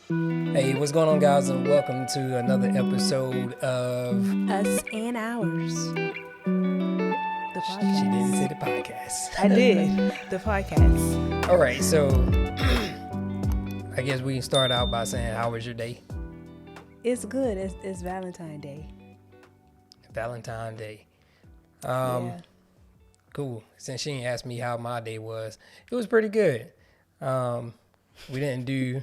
Hey, what's going on, guys, and welcome to another episode of Us and Ours, the She Didn't Say podcast. the Podcast. I did the podcast. All right, so I guess we can start out by saying, how was your day? It's good. It's Valentine Day. Valentine Day. Yeah. Cool. Since she asked me how my day was, it was pretty good. We didn't do.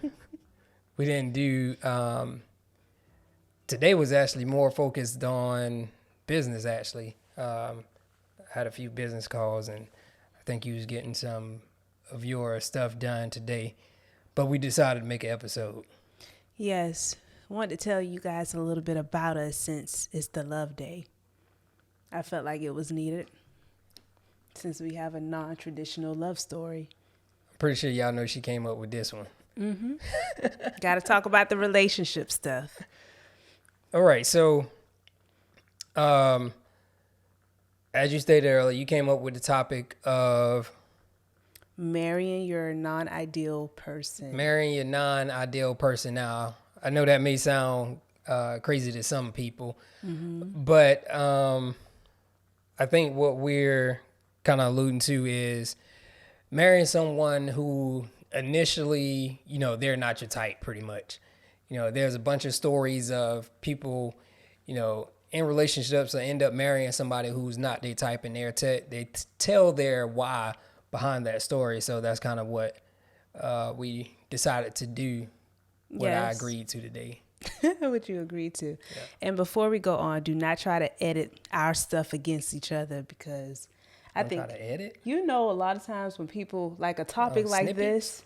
Today was actually more focused on business. Actually, had a few business calls, and I think you was getting some of your stuff done today. But we decided to make an episode. Yes. I wanted to tell you guys a little bit about us since it's the Love Day. I felt like it was needed since we have a non-traditional love story. I'm pretty sure y'all know she came up with this one. Got to talk about the relationship stuff. All right, so as you stated earlier, you came up with the topic of Marrying your non-ideal person. marrying your non-ideal person. Now, I know that may sound crazy to some people, but I think what we're kind of alluding to is marrying someone who initially, they're not your type, pretty much. There's a bunch of stories of people, in relationships that end up marrying somebody who's not their type, and they tell their why behind that story. So that's kind of what we decided to do, what I Yes. agreed to today. What you agreed to. Yeah. And before we go on, do not try to edit our stuff against each other, because I Don't think try to edit. a lot of times when people like a topic like Snippets? this,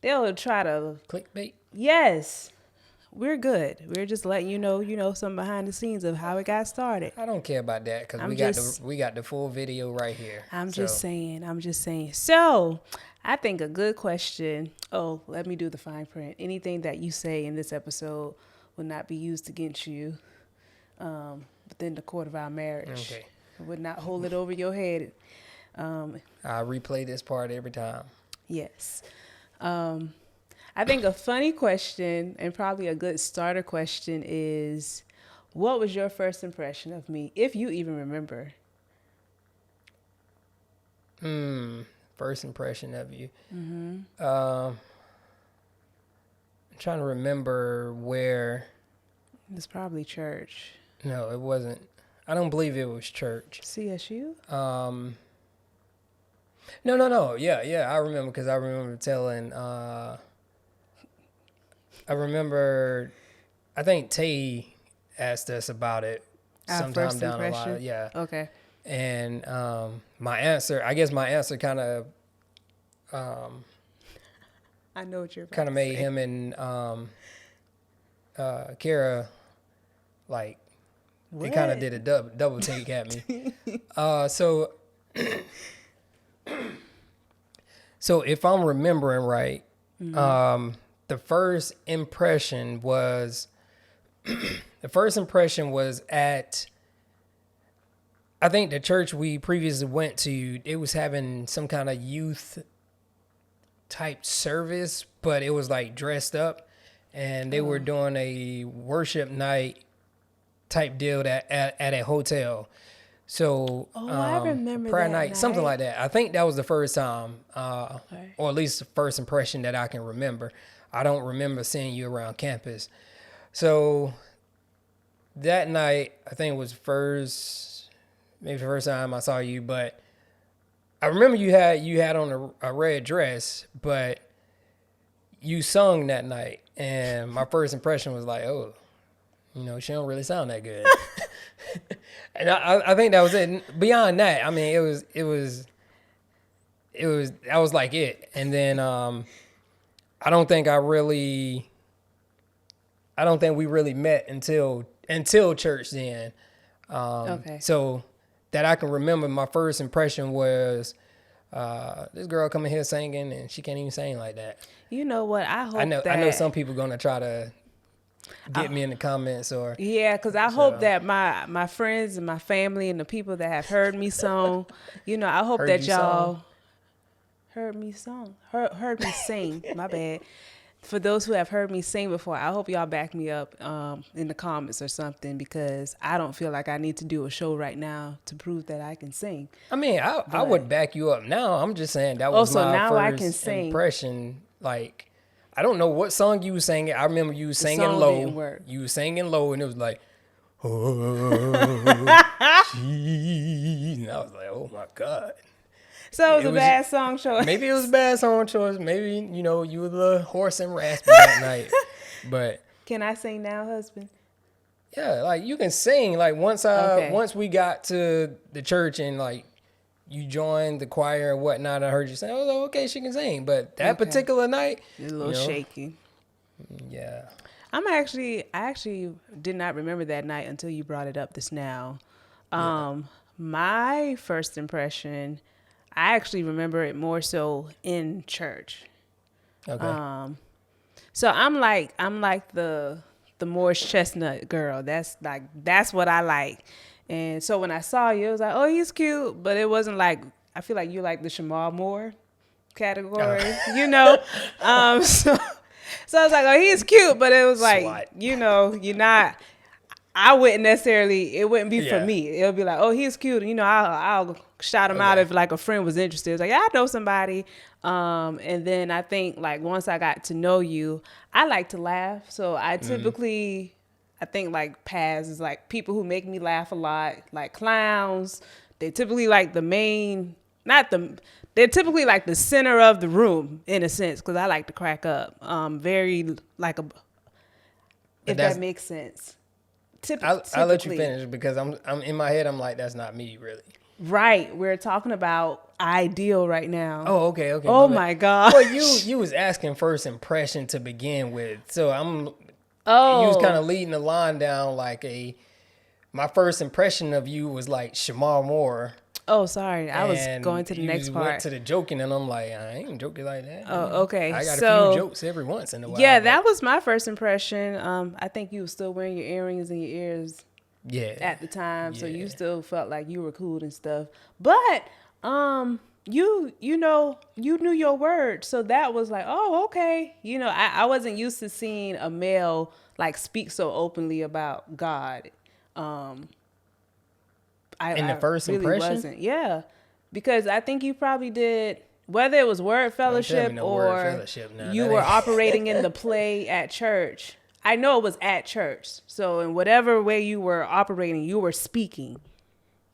they'll try to, Clickbait. yes, we're good. We're just letting you know some behind the scenes of how it got started. I don't care about that because I'm we got the full video right here. I'm So, just saying. So I think a good question. Oh, let me do the fine print. Anything that you say in this episode will not be used against you within the court of our marriage. Okay. I would not hold it over your head. I replay this part every time. Yes. I think a funny question and probably a good starter question is, what was your first impression of me, if you even remember? First impression of you. I'm trying to remember where. It's probably church. No, it wasn't. I don't believe it was church. CSU? No. Yeah. I remember because I remember telling. I think Tay asked us about it Our sometime first down the impression? line. Yeah. Okay. And my answer kind of I know what you're about kind of to made say. him and Kara, like, they kind of What? did a double take at me. So if I'm remembering right, the first impression was at, I think, the church we previously went to. It was having some kind of youth type service, but it was like dressed up, and they were doing a worship night type deal at a hotel. So I remember prayer that night, something night. like that. I think that was the first time, Okay. or at least the first impression that I can remember. I don't remember seeing you around campus. So that night, I think it was maybe the first time I saw you, but I remember you had on a red dress, but you sung that night, and my first impression was like, oh, she don't really sound that good. And I think that was it. Beyond that, I mean, that was like it. And then I don't think we really met until church then. Okay. So that I can remember, my first impression was this girl coming here singing, and she can't even sing like that. You know what? I hope I know that some people gonna try to get me in the comments or Yeah, because I hope that my friends and my family and the people that have heard me song, I hope Heard that you y'all song? heard me sing. My bad. For those who have heard me sing before, I hope y'all back me up in the comments or something, because I don't feel like I need to do a show right now to prove that I can sing. I mean, I would back you up now. I'm just saying that was Also, my now I can first sing. impression. Like, I don't know what song you was singing. I remember you was singing song low. didn't work. You was singing low, and it was like, oh, geez. And I was like, oh my God. So it was a bad song choice. Maybe it was a bad song choice. Maybe, you know, you were a little hoarse and raspy that night. But Can I sing now, husband? yeah, like you can sing. Like once we got to the church and like you joined the choir and whatnot, I heard you say, "Oh, okay, she can sing." But that particular night, a little shaky. Yeah. I actually did not remember that night until you brought it up this now. My first impression, I actually remember it more so in church. Okay. So I'm like the Morris Chestnut girl. That's what I like. And so when I saw you, it was like, oh, he's cute, but it wasn't like, I feel like you like the Shamar Moore category, you know? So I was like, oh, he's cute, but it was like, Slut. you know, you're not, I wouldn't necessarily, it wouldn't be for me. It'll be like, oh, he's cute. You know, I'll shout him out if like a friend was interested. It's like, yeah, I know somebody. And then I think like once I got to know you, I like to laugh. So I typically, I think like Paz is like people who make me laugh a lot, like clowns. They typically like the main, they're typically like the center of the room in a sense, because I like to crack up. Very like if that makes sense. I'll let you finish because I'm in my head. I'm like, that's not me really. Right. We're talking about ideal right now. Oh, okay. Oh my God. Well, you was asking first impression to begin with, so you was kind of leading the line down like my first impression of you was like Shamar Moore. Oh, sorry. I was going to the next part. Went to the joking, and I'm like, I ain't joking like that. Oh, okay. I got a few jokes every once in a while. Yeah, that was my first impression. I think you were still wearing your earrings in your ears. Yeah. At the time, so you still felt like you were cool and stuff. But you know, you knew your word, so that was like, oh, okay. You know, I wasn't used to seeing a male like speak so openly about God. In the first really impression? Wasn't. Yeah, because I think you probably did, whether it was word fellowship or you were operating in the play at church. I know it was at church. So in whatever way you were operating, you were speaking.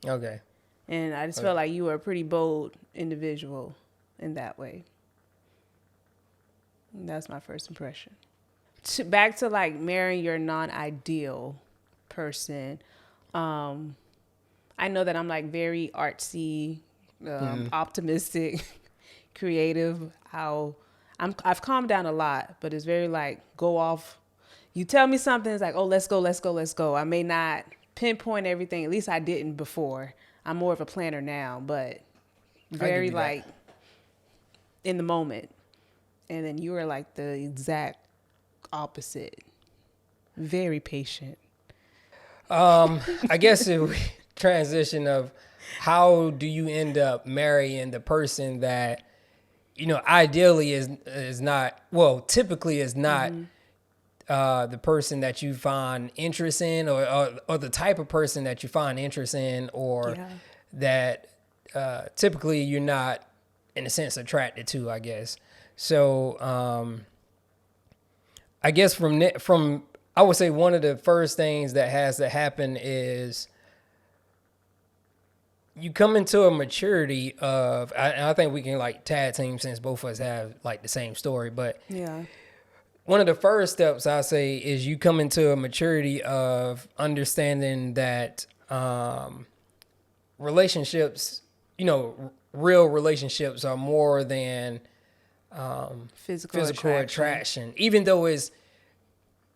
Okay. And I just felt like you were a pretty bold individual in that way. And that's my first impression. Back to like marrying your non-ideal person. I know that I'm like very artsy, optimistic, creative. I've calmed down a lot, but it's very like go off. You tell me something, it's like, oh, let's go. I may not pinpoint everything. At least I didn't before. I'm more of a planner now, but very like in the moment. And then you were like the exact opposite. Very patient. I guess if we transition of how do you end up marrying the person that, you know, ideally is not, well, typically is not the person that you find interest in or the type of person that you find interest in or that typically you're not, in a sense, attracted to, I guess. So I guess from I would say one of the first things that has to happen is you come into a maturity of, I think we can like tag team since both of us have like the same story, but one of the first steps I say is you come into a maturity of understanding that relationships, you know, real relationships are more than physical attraction. Even though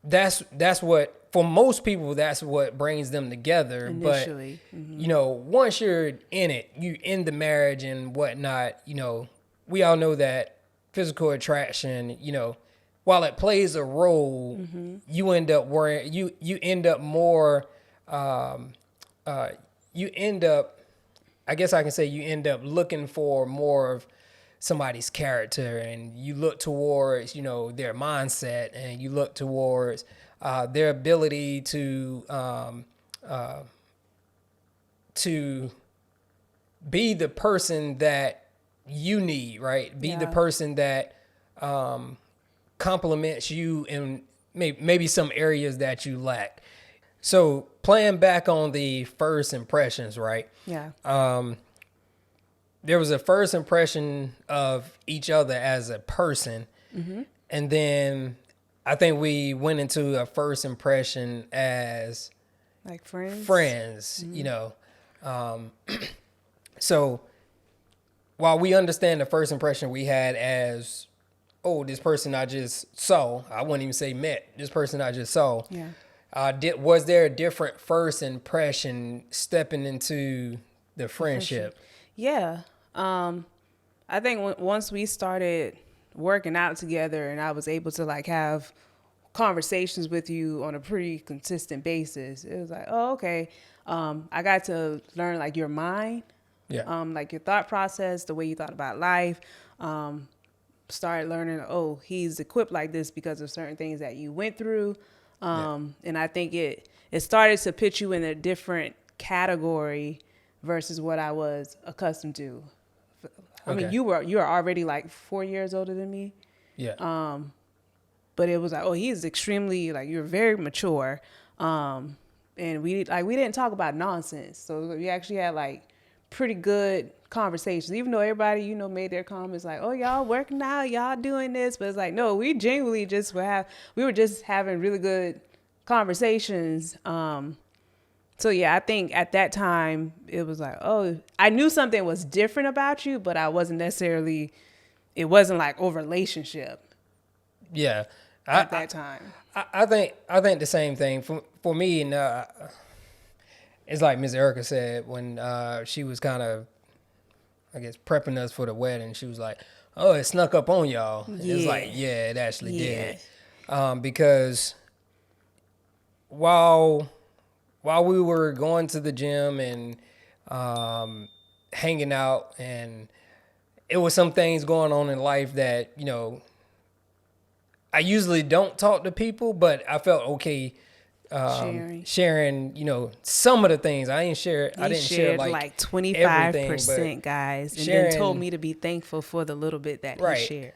that's what, for most people, that's what brings them together. Initially. But, you know, once you're in it, you in the marriage and whatnot, you know, we all know that physical attraction, you know, while it plays a role, you end up worrying, you end up more, you end up, I guess I can say you end up looking for more of somebody's character, and you look towards, you know, their mindset, and you look towards their ability to be the person that you need, right? Be the person that complements you in maybe some areas that you lack. So playing back on the first impressions, right? Yeah. There was a first impression of each other as a person. And then I think we went into a first impression as Like friends. friends, you know. So while we understand the first impression we had as, oh, this person I just saw, I wouldn't even say met, this person I just saw. Yeah. Was there a different first impression stepping into the friendship? Yeah. I think once we started working out together and I was able to like have conversations with you on a pretty consistent basis, it was like, oh, okay. I got to learn like your mind, like your thought process, the way you thought about life. Started learning, oh, he's equipped like this because of certain things that you went through. And I think it started to put you in a different category versus what I was accustomed to. I mean, you were already like 4 years older than me. Yeah. But it was like, oh, he's extremely like, you're very mature. And we didn't talk about nonsense. So we actually had like pretty good conversations, even though everybody, you know, made their comments like, oh, y'all working out, y'all doing this. But it's like, no, we genuinely we were just having really good conversations. So yeah, I think at that time it was like, oh, I knew something was different about you, but I wasn't necessarily, it wasn't like a relationship. Yeah. At that time. I think the same thing for me. And it's like Miss Erica said when she was kind of, I guess, prepping us for the wedding. She was like, "Oh, it snuck up on y'all." Yeah. It was like, yeah, it actually did, because while we were going to the gym and hanging out, and it was some things going on in life that, you know, I usually don't talk to people, but I felt okay sharing, you know, some of the things. I didn't share like 25%, guys, and then told me to be thankful for the little bit that he shared.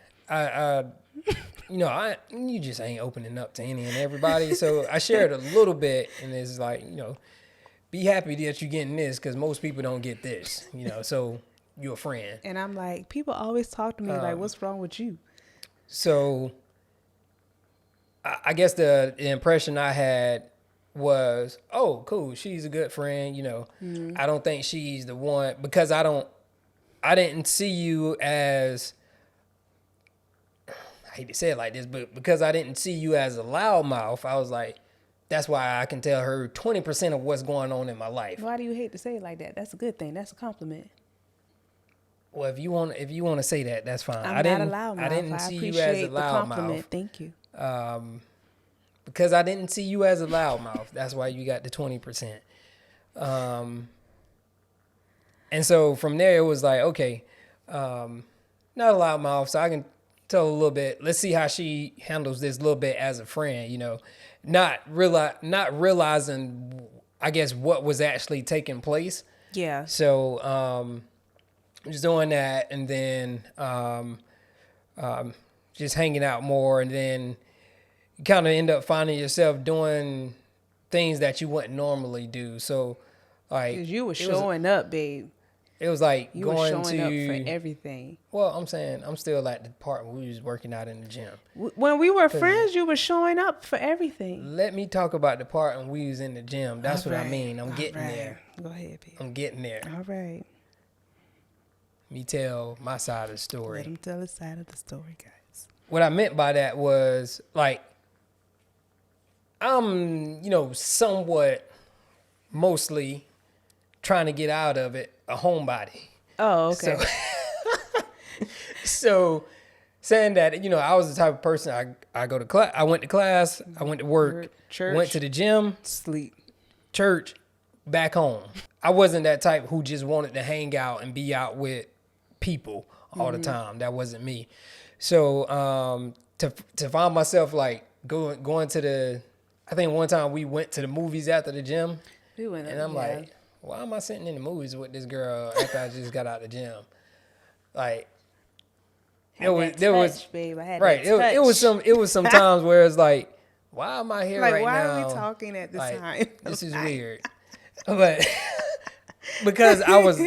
You know, you just ain't opening up to any and everybody. So I shared a little bit, and it's like, you know, be happy that you're getting this because most people don't get this, you know, so you're a friend. And I'm like, people always talk to me like, what's wrong with you? So I guess the impression I had was, oh, cool, she's a good friend, you know. I don't think she's the one, because I didn't see you as, I hate to say it like this, but because I didn't see you as a loudmouth, I was like, that's why I can tell her 20% of what's going on in my life. Why do you hate to say it like that? That's a good thing. That's a compliment. Well, if you want to say that, that's fine. I didn't see you as a loudmouth. Thank you. Because I didn't see you as a loudmouth. That's why you got the 20%. And so from there, it was like, okay, not a loudmouth, so I can tell a little bit. Let's see how she handles this little bit as a friend, you know, not realizing, I guess, what was actually taking place. Yeah. So just doing that, and then just hanging out more, and then you kind of end up finding yourself doing things that you wouldn't normally do. So, like, 'cause you were showing up, babe. It was like you going were showing up for everything. Well, I'm saying I'm still at the part where we was working out in the gym. When we were friends, you were showing up for everything. Let me talk about the part when we was in the gym. That's what I mean. I'm getting there. Go ahead, babe. I'm getting there. All right. Me tell my side of the story. Let him tell his side of the story, guys. What I meant by that was, like, I'm, you know, somewhat, mostly trying to get out of it, a homebody. Oh, okay. So saying that, you know, I was the type of person, I go to class, I went to class, I went to work, church, went to the gym, sleep, church, back home. I wasn't that type who just wanted to hang out and be out with people all the time. That wasn't me. So to find myself like going to the, I think one time we went to the movies after the gym, and I'm like, why am I sitting in the movies with this girl after I just got out the gym? Like, there was babe. I had right. That touch. It was some times where it's like, why am I here like, right why now? are we talking at this time? This is weird. But because I was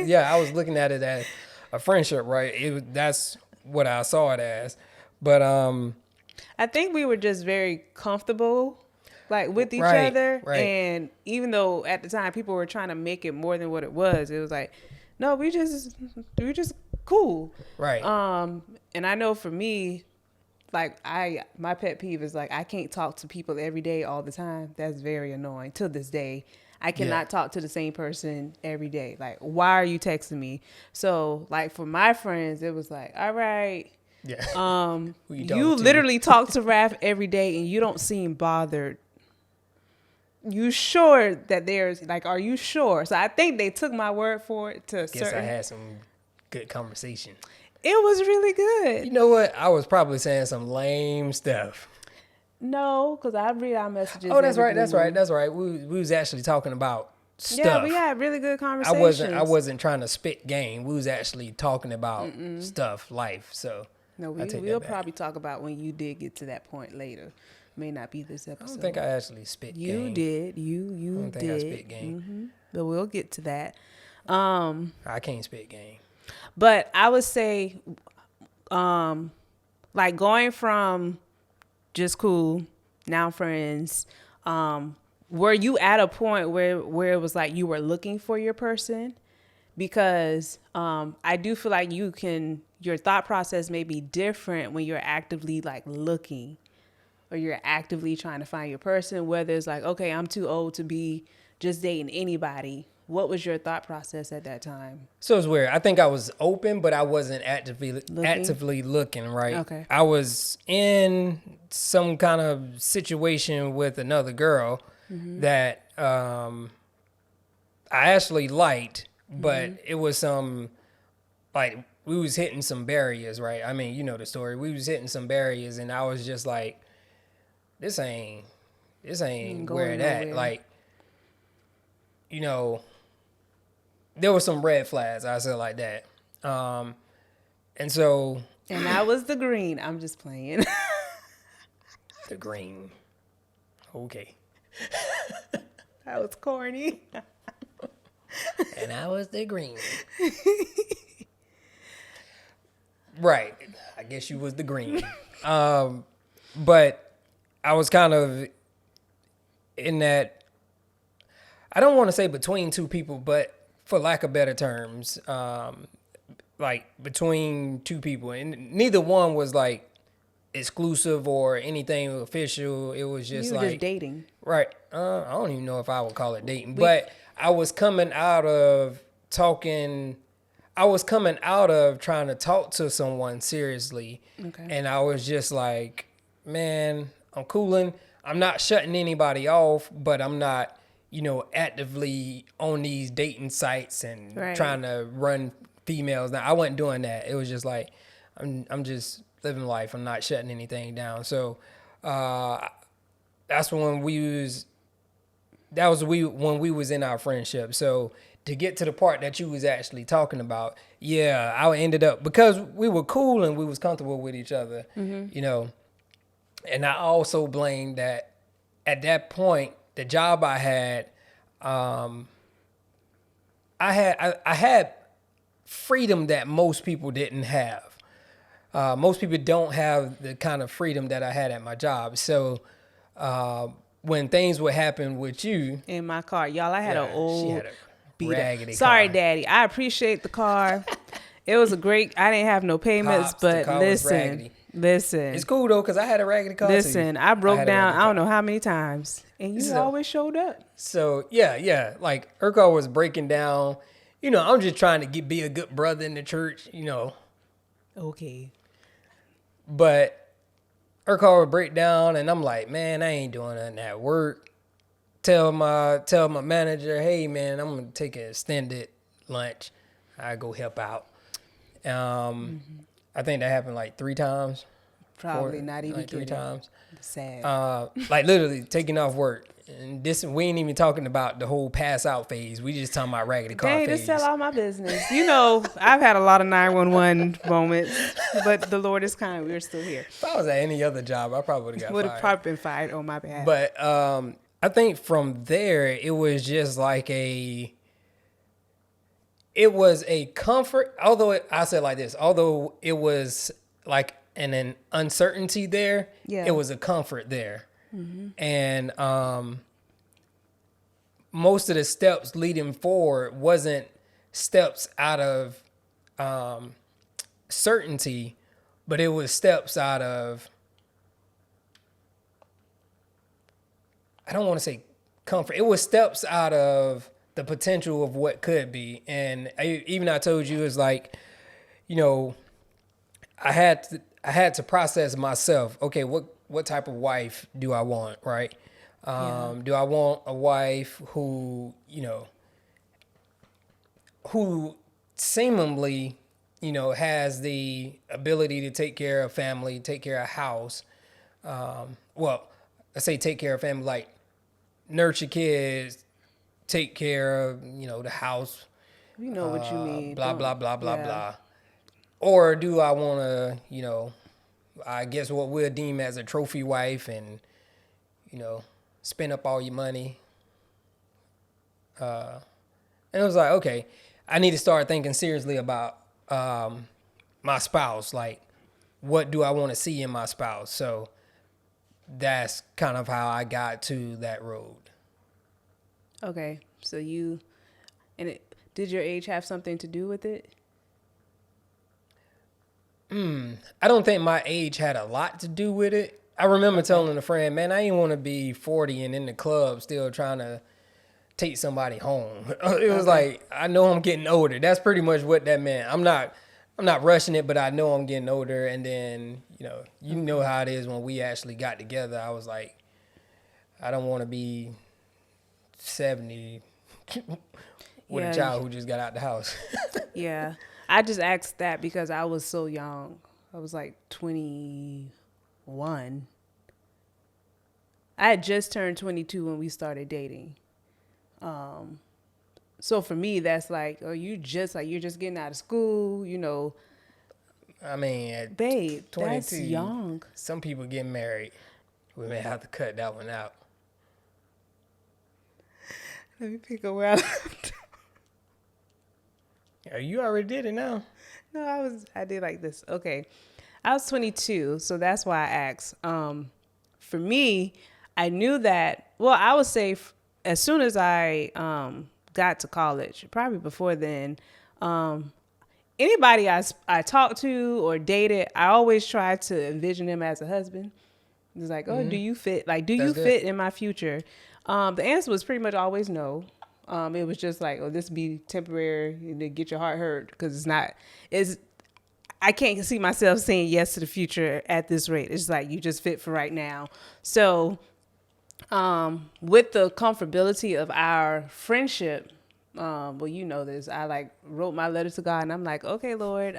looking at it as a friendship, right? That's what I saw it as. But I think we were just very comfortable, like, with each Right, other. right. And even though at the time people were trying to make it more than what it was like, no, we just cool. right. And I know for me, like, my pet peeve is like, I can't talk to people every day all the time. That's very annoying to this day. I cannot talk to the same person every day. Like, why are you texting me? So, like, for my friends, it was like, all right. Yeah. You literally talk to Raph every day and you don't seem bothered. You sure that there's, like, are you sure? So I think they took my word for it to Guess I had some good conversation. It was really good. You know what? I was probably saying some lame stuff. No, because I read our messages. Oh, that's right. We was actually talking about stuff. Yeah, we had really good conversations. I wasn't trying to spit game. We was actually talking about stuff, life. So no, we'll probably talk about when you did get to that point later. May not be this episode. I don't think I actually spit game. You did. You I don't did. think I spit game. Mm-hmm. But we'll get to that. I can't spit game. But I would say, like, going from just cool, now friends, were you at a point where it was like you were looking for your person? Because I do feel like your thought process may be different when you're actively, like, looking, or you're actively trying to find your person, whether it's like, okay, I'm too old to be just dating anybody. What was your thought process at that time? So it's weird. I think I was open, but I wasn't actively looking, right? Okay. I was in some kind of situation with another girl that I actually liked, but it was some, like, we was hitting some barriers, right? I mean, you know the story. We was hitting some barriers, and I was just like, this ain't where it at. Like, you know, there were some red flags, I said like that. And so. And that was the green. I'm just playing. The green. Okay. That was corny. And I was the green. Right. I guess you was the green. But I was kind of in that, I don't want to say between two people, but for lack of better terms, like between two people, and neither one was like exclusive or anything official. It was just you were like just dating, right? I don't even know if I would call it dating, but I was coming out of talking. I was coming out of trying to talk to someone seriously, and I was just like, man, I'm cooling. I'm not shutting anybody off, but I'm not, actively on these dating sites and trying to run females. Now, I wasn't doing that. It was just like, I'm just living life. I'm not shutting anything down. So that's when when we was in our friendship. So to get to the part that you was actually talking about, yeah, I ended up, because we were cool and we was comfortable with each other, and I also blamed that at that point, the job I had, I had freedom that most people didn't have. Most people don't have the kind of freedom that I had at my job. So when things would happen with you in my car, y'all, I had an old, she had a raggedy sorry, car. Daddy. I appreciate the car. It was a great. I didn't have no payments, Pops, the but car was raggedy. Listen. It's cool though, because I had a raggedy car Listen, too. I broke down. I don't know how many times, and you So- always showed up. So yeah. Like her car was breaking down. I'm just trying to be a good brother in the church. Okay. But her car would break down, and I'm like, man, I ain't doing nothing at work. Tell my manager, hey man, I'm gonna take an extended lunch. I go help out, I think that happened like 3 times. Probably not even like 3 times. Sad. Like literally taking off work. And this, we ain't even talking about the whole pass out phase. We just talking about raggedy car Dang, phase. just tell all my business. You know, I've had a lot of 911 moments, but the Lord is kind. We're still here. If I was at any other job, I probably would have got Would have fired. probably been fired on my behalf. But I think from there, it was just like it was a comfort. Although I said like this, although it was like an uncertainty there, Yeah. it was a comfort there. And most of the steps leading forward wasn't steps out of certainty, but it was steps out of, I don't want to say comfort. It was steps out of the potential of what could be. And I told you, it's like, you know, I had to process myself. Okay, what type of wife do I want, right? Do I want a wife who, you know, who seemingly, you know, has the ability to take care of family, take care of house. Well, I say take care of family, like nurture kids, take care of, you know, the house. You know what you mean. Blah, Don't- blah, blah, blah, yeah. blah. Or do I want to, you know, I guess what we'll deem as a trophy wife and, you know, spend up all your money. And it was like, okay, I need to start thinking seriously about my spouse. Like, what do I want to see in my spouse? So that's kind of how I got to that road. Okay, so did your age have something to do with it? I don't think my age had a lot to do with it. I remember telling a friend, man, I didn't want to be 40 and in the club still trying to take somebody home. It was like, I know I'm getting older. That's pretty much what that meant. I'm not rushing it, but I know I'm getting older. And then, you know how it is when we actually got together. I was like, I don't want to be 70 with Yeah. a child who just got out the house. Yeah. I just asked that because I was so young. I was like 21. I had just turned 22 when we started dating. So for me, that's like, you're just getting out of school, I mean, at babe, 22, that's young. some people get married. We may have to cut that one out. Let me pick a where Oh, you already did it now. No, I did like this. Okay. I was 22, so that's why I asked. For me, I knew that, well, I would say as soon as I got to college, probably before then, anybody I talked to or dated, I always tried to envision them as a husband. It was like, do you fit? Like, do That's you good. fit in my future? The answer was pretty much always no. It was just like, this be temporary to get your heart hurt because I can't see myself saying yes to the future at this rate. It's like, you just fit for right now. So, with the comfortability of our friendship, well, you know this, I wrote my letter to God and I'm like, okay, Lord,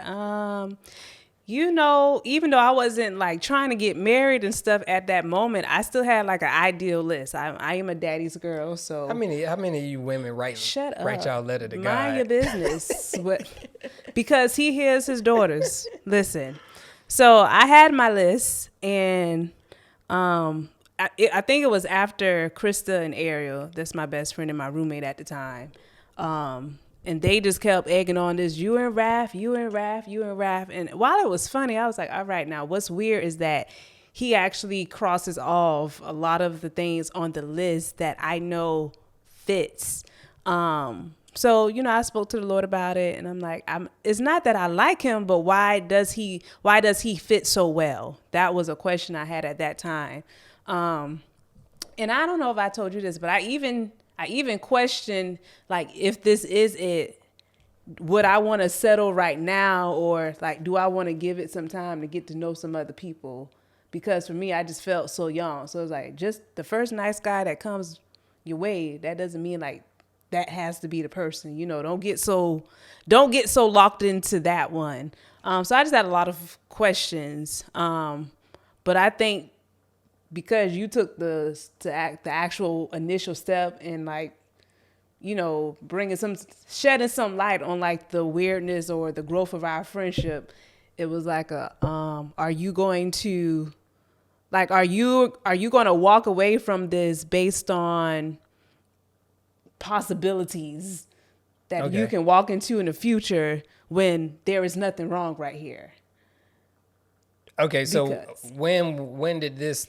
even though I wasn't trying to get married and stuff at that moment, I still had an ideal list. I am a daddy's girl, so How many of you women write y'all letter to God? mind your business. Because he hears his daughters. Listen, so I had my list, and I think it was after Krista and Ariel. That's my best friend and my roommate at the time. And they just kept egging on this, you and Raph. And while it was funny, I was like, all right, now what's weird is that he actually crosses off a lot of the things on the list that I know fits. So, I spoke to the Lord about it, and I'm like, it's not that I like him, but why does he fit so well? That was a question I had at that time. And I don't know if I told you this, but I even questioned, if this is it, would I want to settle right now, or do I want to give it some time to get to know some other people? Because for me, I just felt so young. So it's just the first nice guy that comes your way, that doesn't mean that has to be the person. Don't get so locked into that one. So I just had a lot of questions. But I think because you took the actual initial step and like, shedding some light on like the weirdness or the growth of our friendship, it was like are you going to walk away from this based on possibilities that you can walk into in the future when there is nothing wrong right here? Okay, so when did this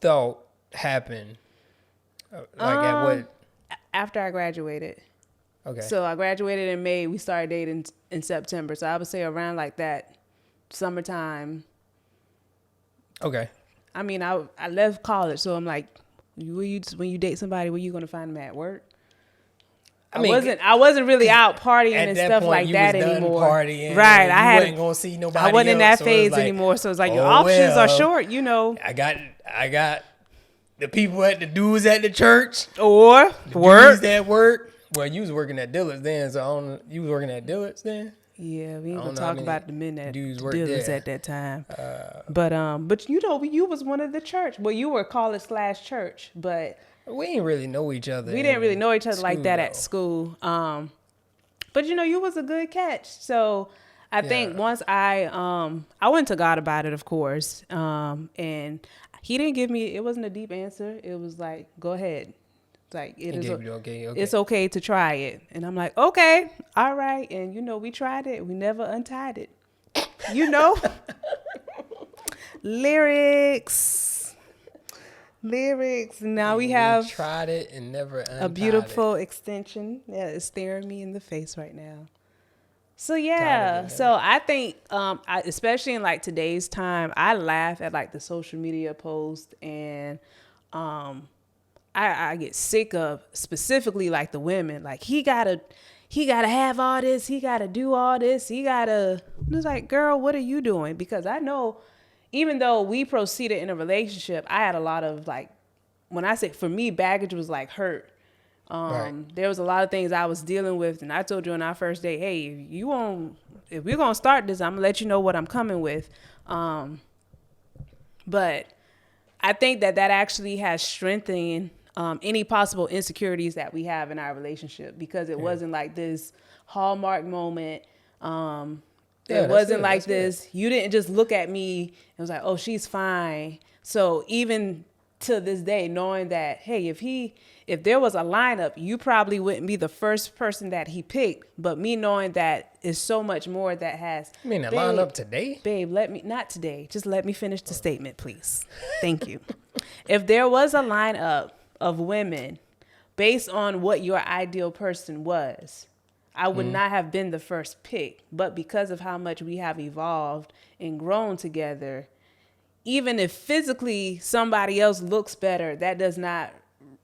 thought happen? At what? After I graduated. Okay. So I graduated in May. We started dating in September. So I would say around like that summertime. Okay. I mean, I left college, so I'm like, when you date somebody, where you gonna find them at work? I wasn't really out partying and stuff like that anymore. Partying, right? I wasn't gonna see nobody. I wasn't in that phase like, anymore. So it's like your options are short. I got the people the dudes at the church or the work. Dudes at work. Well, you was working at Dillard's then, so you was working at Dillard's then. Yeah, we ain't gonna talk about the men at Dillard's at that time. But you was one of the church. Well, you were college/church, but we didn't really know each other. We didn't really know each other like that at school. But you was a good catch. So I think once I went to God about it, of course. And he didn't give me, it wasn't a deep answer. It was like, go ahead. Like it's okay to try it. And I'm like, okay, all right. And we tried it. We never untied it. Lyrics. Now we have tried it and never untied a beautiful extension that is staring me in the face right now. So yeah, so I think especially in like today's time, I laugh at like the social media posts and I get sick of specifically like the women, like he gotta have all this, he gotta do all this, it's like, girl, what are you doing? Because I know even though we proceeded in a relationship, I had a lot of like, when I say for me, baggage was like hurt. There was a lot of things I was dealing with, and I told you on our first date, hey, if we're gonna start this, I'm gonna let you know what I'm coming with. But I think that actually has strengthened any possible insecurities that we have in our relationship, because it wasn't like this hallmark moment. It wasn't like this. Good. You didn't just look at me and was like, oh, she's fine. So even to this day, knowing that, hey, if there was a lineup, you probably wouldn't be the first person that he picked. But me knowing that is so much more that has. You mean a lineup today? Babe, not today. Just let me finish the statement, please. Thank you. If there was a lineup of women based on what your ideal person was, I would not have been the first pick. But because of how much we have evolved and grown together, even if physically somebody else looks better, that does not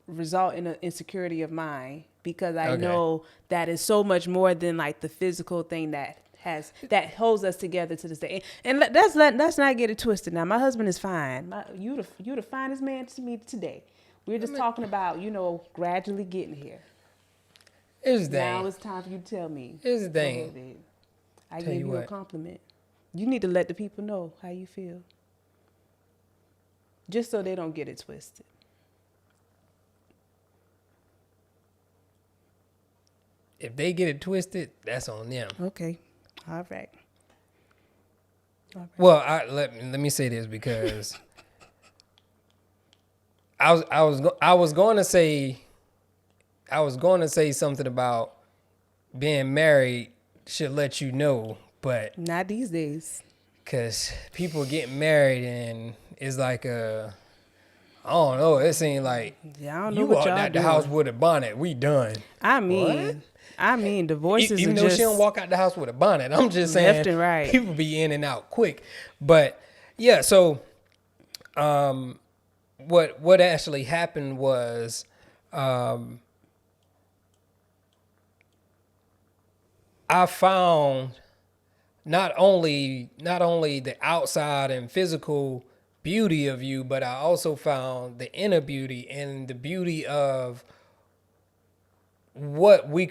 result in an insecurity of mine, because I know that is so much more than like the physical thing that holds us together to this day. And let's not get it twisted. Now, my husband is fine. You the finest man to me today. We're just talking about, gradually getting here. Here's the thing. Now it's time for you to tell me. Here's the thing. I gave you a compliment. You need to let the people know how you feel, just so they don't get it twisted. If they get it twisted, that's on them. Okay. All right. Well, let me say this, because I was going to say something about being married should let you know, but not these days. Because people get married and it's like I don't know. It seems like I don't know you what walked y'all out the doing. house with a bonnet. We done. I mean, divorces even are though just, she don't walk out the house with a bonnet. I'm just saying, left and right. People be in and out quick. But yeah, so what actually happened was I found not only the outside and physical beauty of you, but I also found the inner beauty and the beauty of what we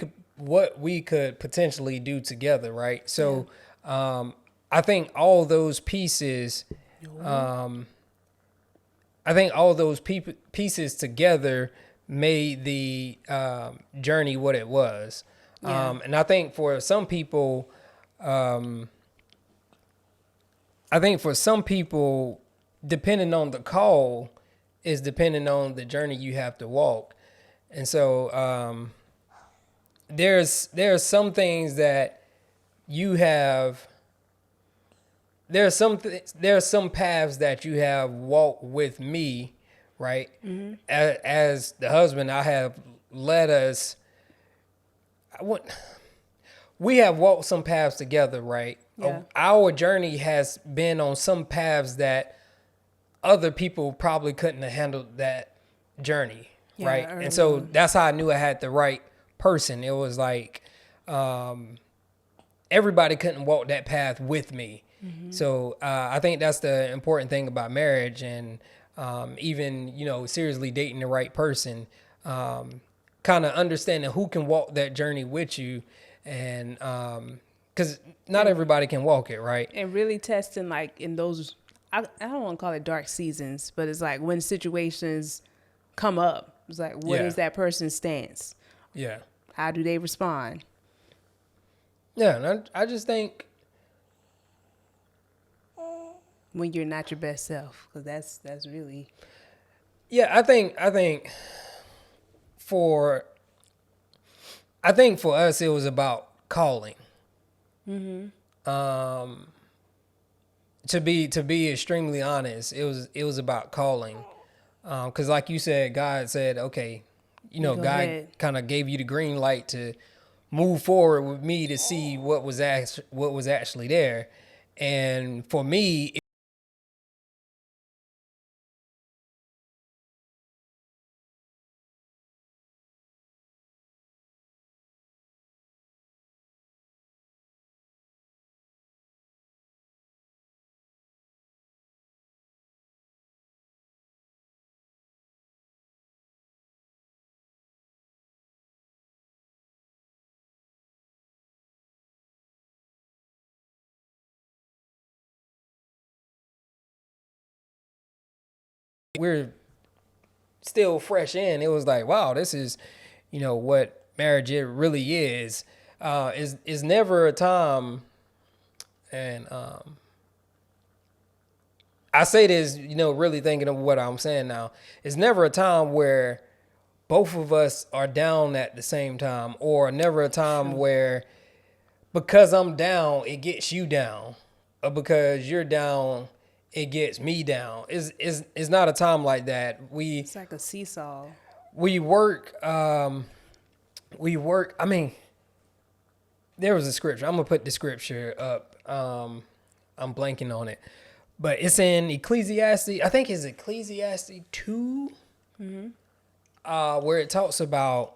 could potentially do together, right? So I think all those pieces I think all those pieces together made the journey what it was. And I think for some people, depending on the call is depending on the journey you have to walk. And so there's some things that you have. There are some paths that you have walked with me, right? Mm-hmm. As the husband, I have led us. We have walked some paths together, right? Yeah. Our journey has been on some paths that other people probably couldn't have handled that journey, right? And so that's how I knew I had the right person. It was like everybody couldn't walk that path with me. Mm-hmm. So I think that's the important thing about marriage, and even, seriously dating the right person, kind of understanding who can walk that journey with you, and because not everybody can walk it, right? And really testing, like, in those, I don't want to call it dark seasons, but it's like when situations come up, it's like, what is that person's stance? Yeah. How do they respond? Yeah, and I just think when you're not your best self, because that's really. Yeah, I think for us it was about calling. Mm-hmm. To be extremely honest, it was about calling, because like you said, God said, okay, God kind of gave you the green light to move forward with me to see what was actually there, and for me. We're still fresh in. It was like, wow, this is, what marriage it really is. Is never a time, and I say this, really thinking of what I'm saying now. It's never a time where both of us are down at the same time, or never a time where because I'm down, it gets you down, or because you're down, it gets me down. It's not a time like that. It's like a seesaw. We work. I mean, there was a scripture. I'm gonna put the scripture up. I'm blanking on it, but it's in Ecclesiastes. I think it's Ecclesiastes 2, where it talks about,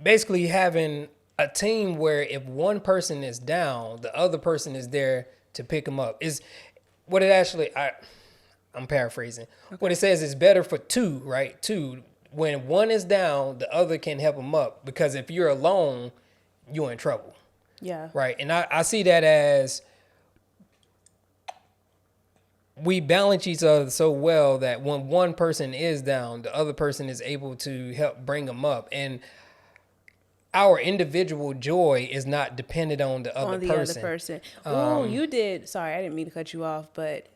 basically having a team where if one person is down, the other person is there to pick them up. Is what it actually. I'm paraphrasing. Okay. What it says is better for two, right? Two. When one is down, the other can help them up, because if you're alone, you're in trouble. Yeah. Right. And I see that as we balance each other so well that when one person is down, the other person is able to help bring them up. And our individual joy is not dependent on the other person. Oh, you did. Sorry, I didn't mean to cut you off, but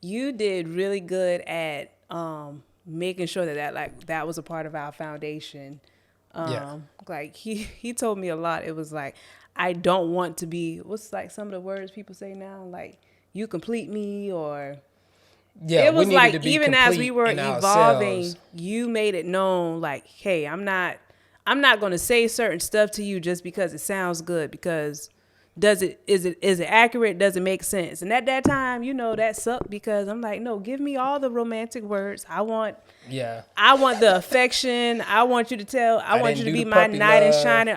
you did really good at making sure that was a part of our foundation. Like he told me a lot. It was like, I don't want to be, what's like some of the words people say now, like, you complete me, or it was like, even as we were evolving, you made it known, like, hey, I'm not going to say certain stuff to you just because it sounds good, because is it accurate? Does it make sense? And at that time, that sucked, because I'm like, no, give me all the romantic words. I want the affection. I want you to want you to be my knight in shining.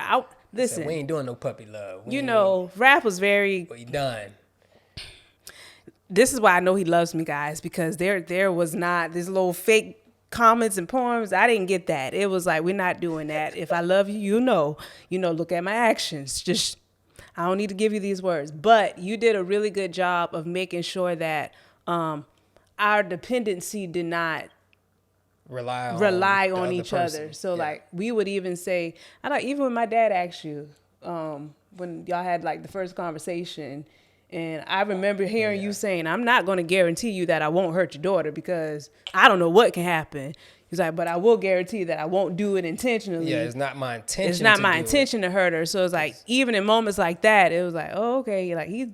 Listen, we ain't doing no puppy love. Raph was very. We done. This is why I know he loves me, guys, because there was not this little fake comments and poems. I didn't get that. It was like, we're not doing that. If I love you, look at my actions. Just, I don't need to give you these words. But you did a really good job of making sure that our dependency did not rely on each other. So like we would even say, I know even when my dad asked you, when y'all had like the first conversation, and I remember hearing you saying, I'm not going to guarantee you that I won't hurt your daughter because I don't know what can happen. He's like, but I will guarantee that I won't do it intentionally. Yeah, it's not my intention. It's not my intention to hurt her. So it's like, even in moments like that, it was like, oh, okay. Like he,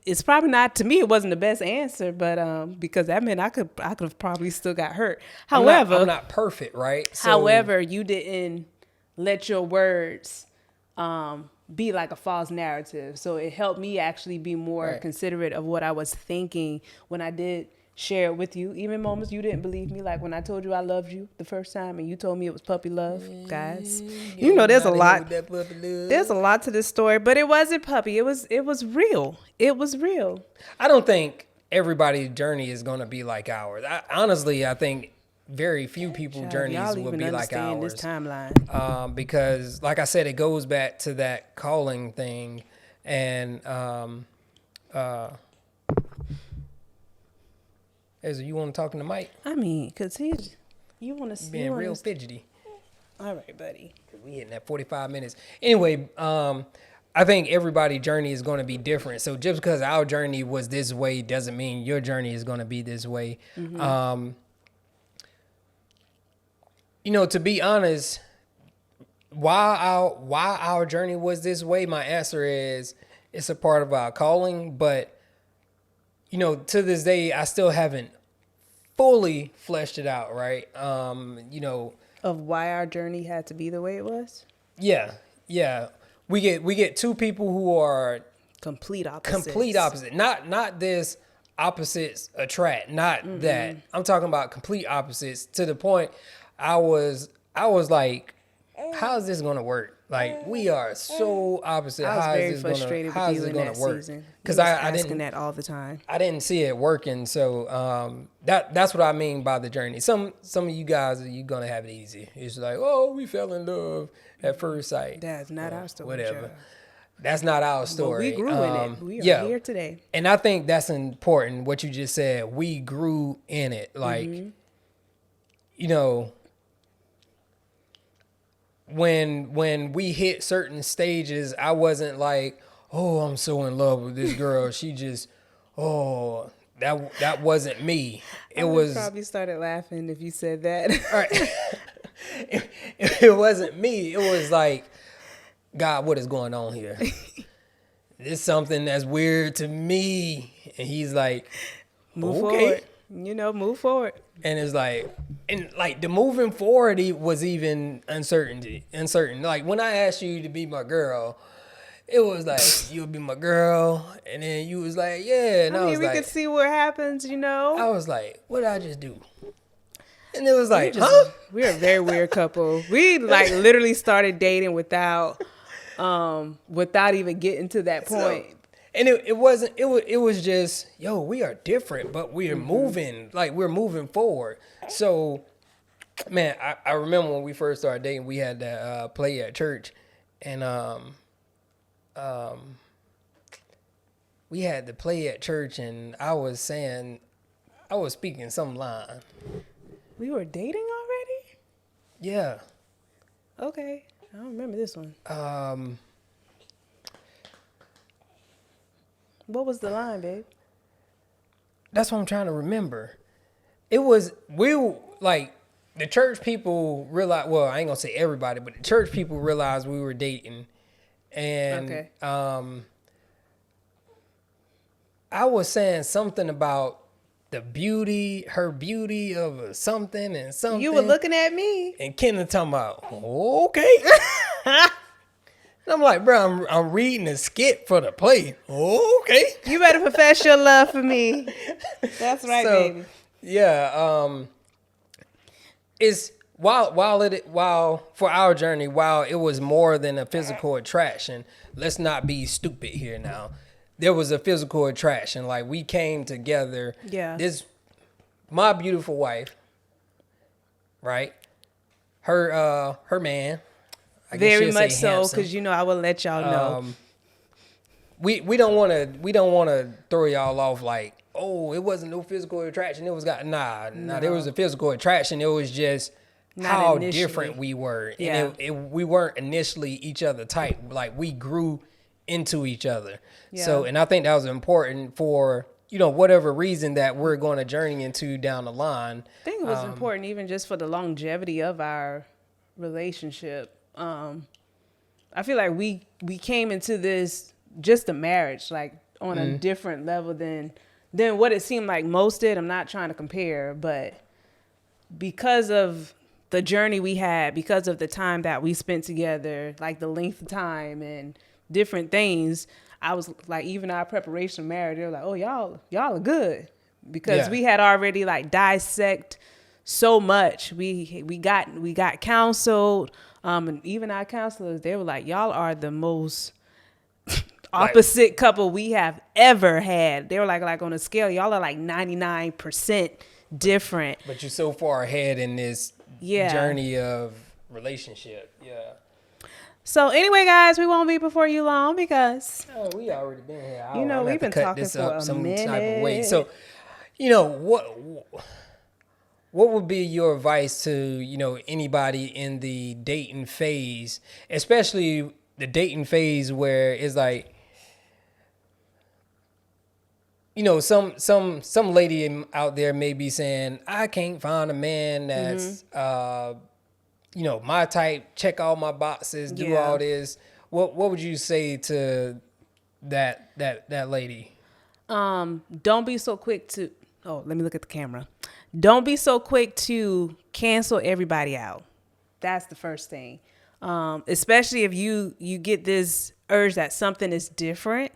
it's probably not, to me, it wasn't the best answer, but because that meant I could have probably still got hurt. However, I'm not perfect, right? So, however, you didn't let your words be like a false narrative. So it helped me actually be more considerate of what I was thinking when I did share it with you. Even moments you didn't believe me, like when I told you I loved you the first time and you told me it was puppy love. Guys, there's a lot. There's a lot to this story, but it wasn't puppy. It was real. It was real. I don't think everybody's journey is going to be like ours. I think very few people's journeys will be like ours. This timeline. Because, like I said, it goes back to that calling thing, and Ezra, you want to talk in the mic? I mean, because you want to being real fidgety. All right, buddy. We hitting that 45 minutes. Anyway, I think everybody's journey is going to be different. So just because our journey was this way doesn't mean your journey is going to be this way. Mm-hmm. To be honest, why our journey was this way, my answer is it's a part of our calling. But, to this day, I still haven't fully fleshed it out, right? Of why our journey had to be the way it was? Yeah. We get two people who are complete opposites. Not this opposites attract, not that. I'm talking about complete opposites to the point I was like, how is this going to work? Like, we are so opposite. I was very frustrated with you in that season. Because I didn't asking that all the time. I didn't see it working. So that's what I mean by the journey. Some of you guys, you're going to have it easy. It's like, oh, we fell in love at first sight. That's not our story. Whatever. Joe. That's not our story. But we grew in it. We are here today. And I think that's important, what you just said. We grew in it. Like, when we hit certain stages, I wasn't like, oh, I'm so in love with this girl. She just, that wasn't me. I would probably started laughing if you said that. Right. It wasn't me. It was like, God, what is going on here? This is something that's weird to me. And he's like, move forward. Move forward. And it's like, the moving forward was even uncertain. Like when I asked you to be my girl, it was like, you'll be my girl. And then you was like, yeah. And we could see what happens, I was like, what did I just do? And it was like, we're a very weird couple. We literally started dating without even getting to that point. And it was just, we are different, but we're moving, we're moving forward. So, man, I remember when we first started dating, we had that play at church, and we had the play at church, and I was speaking some line. We were dating already? Yeah. Okay, I don't remember this one. What was the line, babe? That's what I'm trying to remember. It was, the church people realized, well, I ain't gonna say everybody, but the church people realized we were dating. And I was saying something about her beauty of something and something. You were looking at me. And Kenneth talking about, okay. And I'm like, bro, I'm reading a skit for the play. Okay. You better profess your love for me. That's right, baby. Yeah. It's while for our journey, while it was more than a physical attraction, let's not be stupid here now. There was a physical attraction. Like we came together. Yeah. My beautiful wife, right? Her man, I guess Very she'll much say so, handsome. because I will let y'all know. We don't want to throw y'all off like, oh, it wasn't no physical attraction. It was nah. There was a physical attraction. It was just Not how initially. different we were, Yeah. and we weren't initially each other type. Like we grew into each other. Yeah. So, and I think that was important for whatever reason that we're going to journey into down the line. I think it was important even just for the longevity of our relationship. I feel like we came into this just a marriage, like on a different level than what it seemed like most did. I'm not trying to compare, but because of the journey we had, because of the time that we spent together, like the length of time and different things, I was like, even our preparation of marriage, they were like, oh, y'all are good, because we had already like dissect so much. We got counseled, and even our counselors, they were like, y'all are the most opposite couple we have ever had. They were like on a scale, y'all are like 99% different. But you're so far ahead in this journey of relationship. Yeah. So anyway, guys, we won't be before you long because we already been here. we've been talking for a minute. Type of way. So, what would be your advice to anybody in the dating phase, especially the dating phase where it's like, some lady out there may be saying, I can't find a man that's my type, check all my boxes, do all this. What would you say to that lady? Don't be so quick to let me look at the camera. Don't be so quick to cancel everybody out. That's the first thing. Especially if you get this urge that something is different.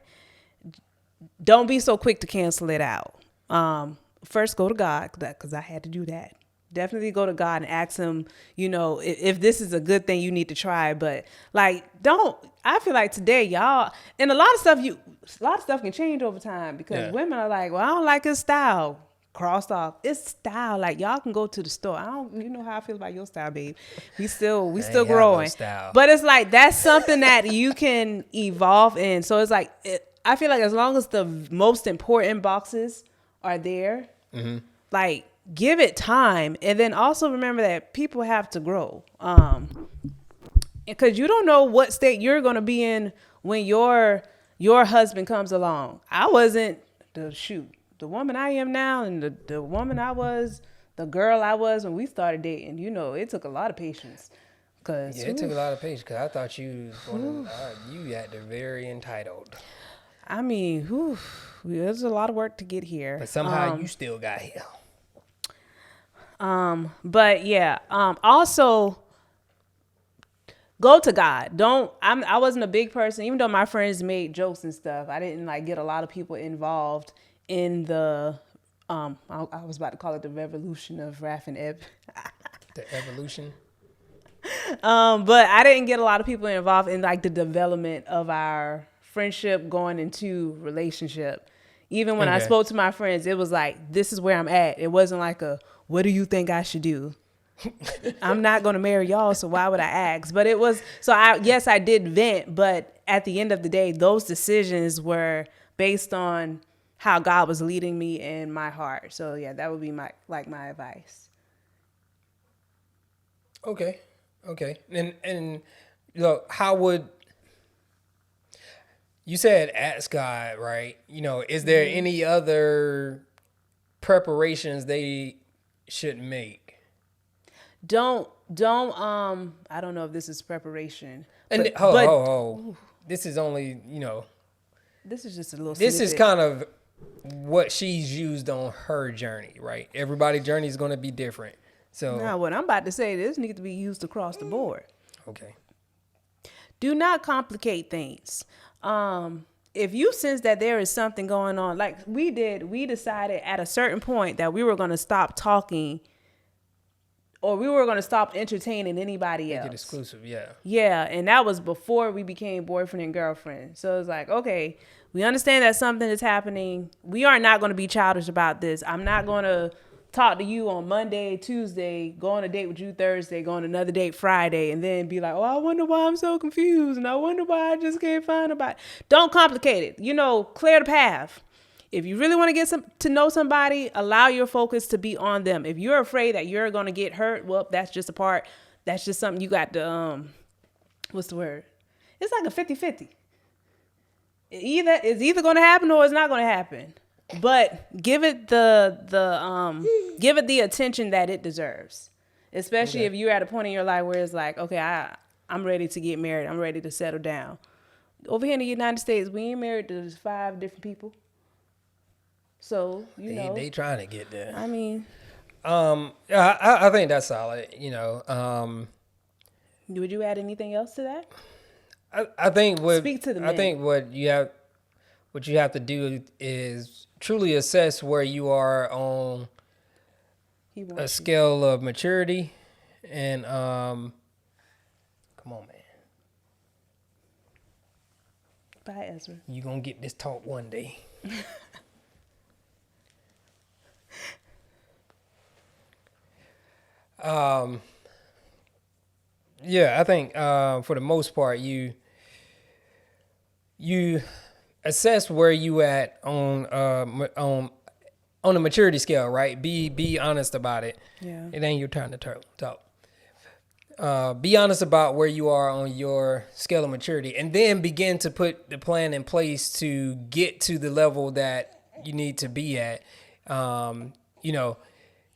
Don't be so quick to cancel it out. First, go to God, because I had to do that. Definitely go to God and ask him, if this is a good thing you need to try. But I feel like today, y'all, and a lot of stuff can change over time, because women are like, well, I don't like his style. Crossed off. It's style. Like, y'all can go to the store. You know how I feel about your style, babe. We still growing. No, but it's like, that's something that you can evolve in. So it's like, I feel like as long as the most important boxes are there, like, give it time. And then also remember that people have to grow. Because you don't know what state you're going to be in when your husband comes along. I wasn't the woman I am now, and the woman I was, the girl I was when we started dating. It took a lot of patience. It took a lot of patience, because I thought you acted very entitled. I mean, there's a lot of work to get here. But somehow you still got here. But yeah, also go to God. I wasn't a big person, even though my friends made jokes and stuff. I didn't get a lot of people involved in the, I was about to call it the revolution of Raph and Eb. The evolution. But I didn't get a lot of people involved in the development of our friendship going into relationship. Even when I spoke to my friends, it was like, this is where I'm at. It wasn't like what do you think I should do? I'm not going to marry y'all, so why would I ask? But it was, I did vent, but at the end of the day, those decisions were based on how God was leading me in my heart. So yeah, that would be my advice. Okay. And look, how would you said ask God, right? Is there any other preparations they should make? Don't I don't know if this is preparation. And this is only, this is just a little this snippet. is kind of what she's used on her journey, right? Everybody's journey is going to be different. So now what I'm about to say, this needs to be used across the board. Okay. Do not complicate things. If you sense that there is something going on, like we decided at a certain point that we were going to stop talking, or we were going to stop entertaining anybody else. Make it exclusive, yeah. Yeah, and that was before we became boyfriend and girlfriend. So it's like, okay, we understand that something is happening. We are not going to be childish about this. I'm not going to talk to you on Monday, Tuesday, go on a date with you Thursday, go on another date Friday, and then be like, oh, I wonder why I'm so confused, and I wonder why I just can't find nobody. Don't complicate it. Clear the path. If you really want to get to know somebody, allow your focus to be on them. If you're afraid that you're going to get hurt, well, that's just something you got to, what's the word? It's like a 50-50. It's either going to happen or it's not going to happen. But give it give it the attention that it deserves. Especially if you're at a point in your life where it's like, okay, I'm ready to get married. I'm ready to settle down. Over here in the United States, we ain't married to 5 different people. So, they trying to get there. I mean, I think that's solid. Would you add anything else to that? I think Speak to the men. I think what you have to do is truly assess where you are on a scale of maturity, and come on, man. Bye, Ezra. You gonna get this talk one day. Yeah, I think for the most part, you assess where you at on a maturity scale, right? Be honest about it. Yeah. It ain't your time to talk. Be honest about where you are on your scale of maturity, and then begin to put the plan in place to get to the level that you need to be at.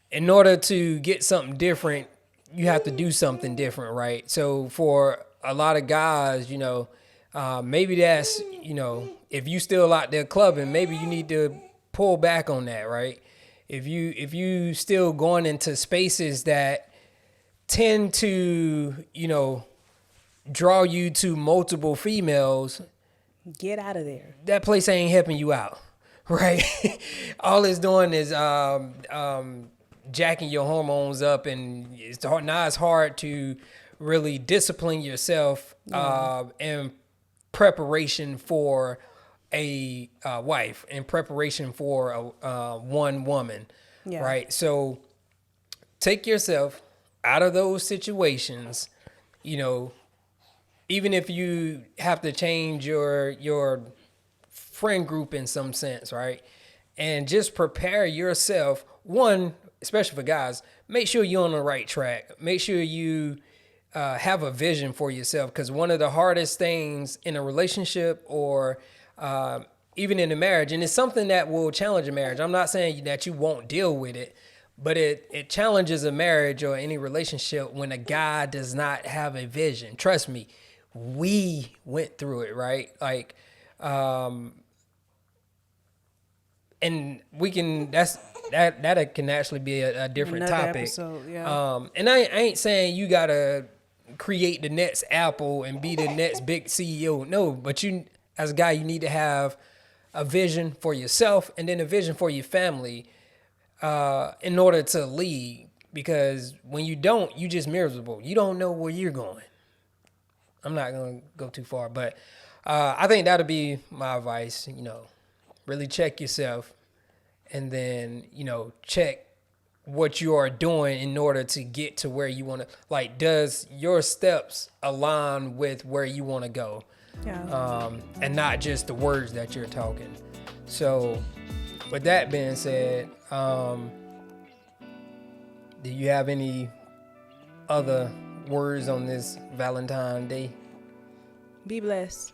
In order to get something different, you have to do something different, right? So for a lot of guys, maybe that's, if you still out there clubbing, maybe you need to pull back on that, right? If you still going into spaces that tend to, draw you to multiple females, get out of there. That place ain't helping you out, right? All it's doing is jacking your hormones up, and it's hard to really discipline yourself in preparation for a wife, in preparation for a one woman, right? So take yourself out of those situations, even if you have to change your friend group in some sense, right? And just prepare yourself. One, especially for guys, make sure you're on the right track. Make sure you have a vision for yourself, because one of the hardest things in a relationship or even in a marriage, and it's something that will challenge a marriage. I'm not saying that you won't deal with it, but it challenges a marriage or any relationship when a guy does not have a vision. Trust me, we went through it, right? Like, and we can, that can actually be a different Another topic. episode, yeah. And I ain't saying you gotta create the next Apple and be the next big CEO. No, but you, as a guy, you need to have a vision for yourself and then a vision for your family in order to lead. Because when you don't, you just miserable. You don't know where you're going. I'm not gonna go too far, but I think that'll be my advice. Really check yourself, and then, check what you are doing in order to get to where you want to, like, does your steps align with where you want to go? Yeah. And not just the words that you're talking. So with that being said, do you have any other words on this Valentine Day? Be blessed.